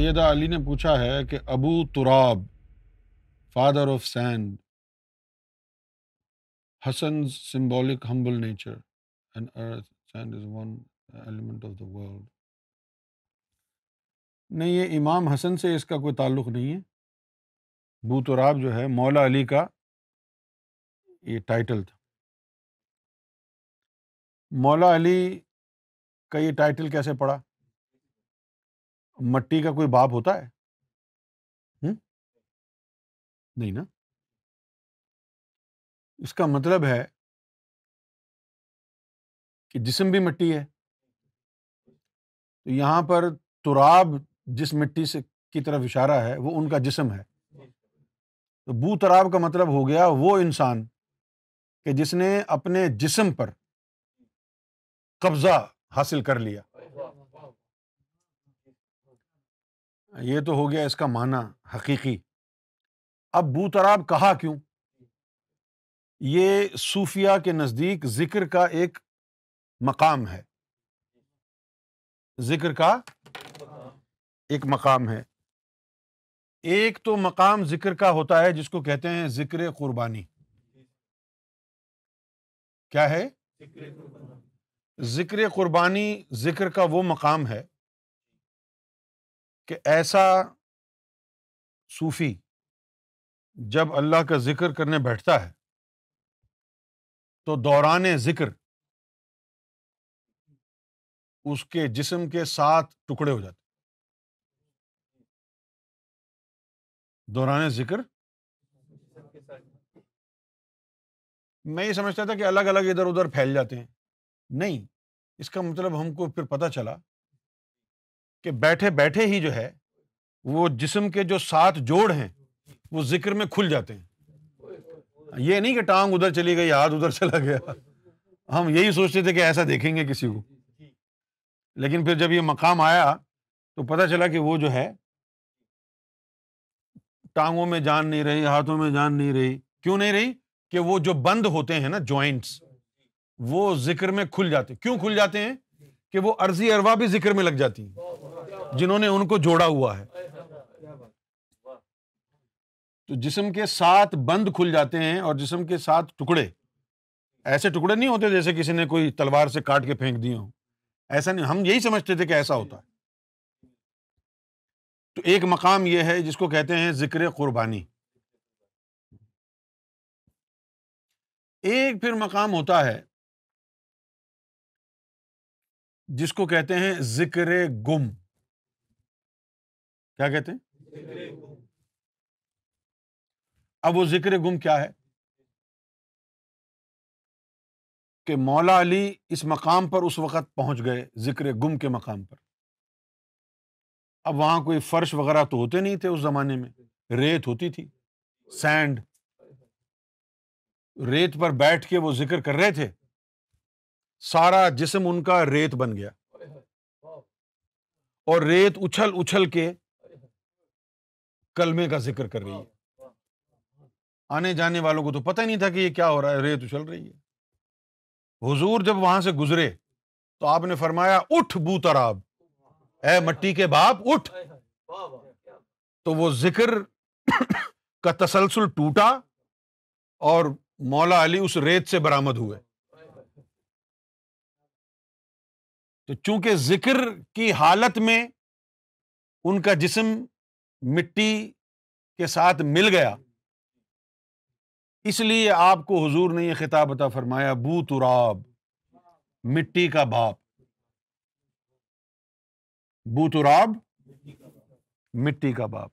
سیدہ علی نے پوچھا ہے کہ Abu Turab father of sand Hassan's symbolic humble nature and earth sand is one element of the world. نہیں، یہ امام حسن سے اس کا کوئی تعلق نہیں ہے. ابو تراب جو ہے مولا علی کا یہ ٹائٹل تھا. مولا علی کا یہ ٹائٹل کیسے پڑا؟ مٹی کا کوئی باپ ہوتا ہے؟ نہیں نا. اس کا مطلب ہے کہ جسم بھی مٹی ہے. تو یہاں پر تراب جس مٹی سے کی طرف اشارہ ہے وہ ان کا جسم ہے. تو بو تراب کا مطلب ہو گیا وہ انسان کہ جس نے اپنے جسم پر قبضہ حاصل کر لیا. یہ تو ہو گیا اس کا معنی حقیقی. اب بو تراب کہا کیوں؟ یہ صوفیہ کے نزدیک ذکر کا ایک مقام ہے. ذکر کا ایک مقام ہے. ایک تو مقام ذکر کا ہوتا ہے جس کو کہتے ہیں ذکر قربانی. کیا ہے؟ ذکر قربانی ذکر کا وہ مقام ہے کہ ایسا صوفی جب اللہ کا ذکر کرنے بیٹھتا ہے تو دوران ذکر اس کے جسم کے 7 ٹکڑے ہو جاتے. دوران ذکر میں یہ سمجھتا تھا کہ الگ الگ ادھر ادھر پھیل جاتے ہیں. نہیں، اس کا مطلب ہم کو پھر پتہ چلا کہ بیٹھے بیٹھے ہی جو ہے وہ جسم کے جو 7 جوڑ ہیں وہ ذکر میں کھل جاتے ہیں. یہ نہیں کہ ٹانگ ادھر چلی گئی، ہاتھ ادھر چلا گیا. ہم یہی سوچتے تھے کہ ایسا دیکھیں گے کسی کو، لیکن پھر جب یہ مقام آیا تو پتہ چلا کہ وہ جو ہے ٹانگوں میں جان نہیں رہی، ہاتھوں میں جان نہیں رہی. کیوں نہیں رہی؟ کہ وہ جو بند ہوتے ہیں نا جوائنٹس، وہ ذکر میں کھل جاتے. کیوں کھل جاتے ہیں؟ کہ وہ عرضی ارواح بھی ذکر میں لگ جاتی ہیں جنہوں نے ان کو جوڑا ہوا ہے. تو جسم کے 7 بند کھل جاتے ہیں اور جسم کے 7 ٹکڑے ایسے ٹکڑے نہیں ہوتے جیسے کسی نے کوئی تلوار سے کاٹ کے پھینک دیے ہوں. ایسا نہیں، ہم یہی سمجھتے تھے کہ ایسا ہوتا ہے. تو ایک مقام یہ ہے جس کو کہتے ہیں ذکر قربانی. ایک پھر مقام ہوتا ہے جس کو کہتے ہیں ذکر گم. کیا کہتے ہیں؟ اب وہ ذکر گم کیا ہے؟ کہ مولا علی اس مقام پر اس وقت پہنچ گئے، ذکر گم کے مقام پر. اب وہاں کوئی فرش وغیرہ تو ہوتے نہیں تھے اس زمانے میں، ریت ہوتی تھی، سینڈ. ریت پر بیٹھ کے وہ ذکر کر رہے تھے، سارا جسم ان کا ریت بن گیا اور ریت اچھل اچھل کے کلمے کا ذکر کر رہی ہے. آنے جانے والوں کو تو پتہ نہیں تھا کہ یہ کیا ہو رہا ہے، ریت اچھل رہی ہے. حضور جب وہاں سے گزرے تو آپ نے فرمایا اٹھ بو تراب، اے مٹی کے باپ اٹھ. تو وہ ذکر کا تسلسل ٹوٹا اور مولا علی اس ریت سے برآمد ہوئے. تو چونکہ ذکر کی حالت میں ان کا جسم مٹی کے ساتھ مل گیا، اس لیے آپ کو حضور نے یہ خطاب عطا فرمایا بو تراب، مٹی کا باپ. بو تراب، مٹی کا باپ.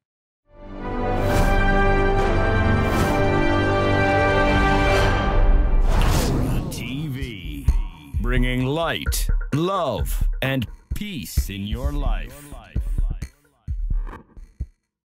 TV, bringing light, love, and peace in your life.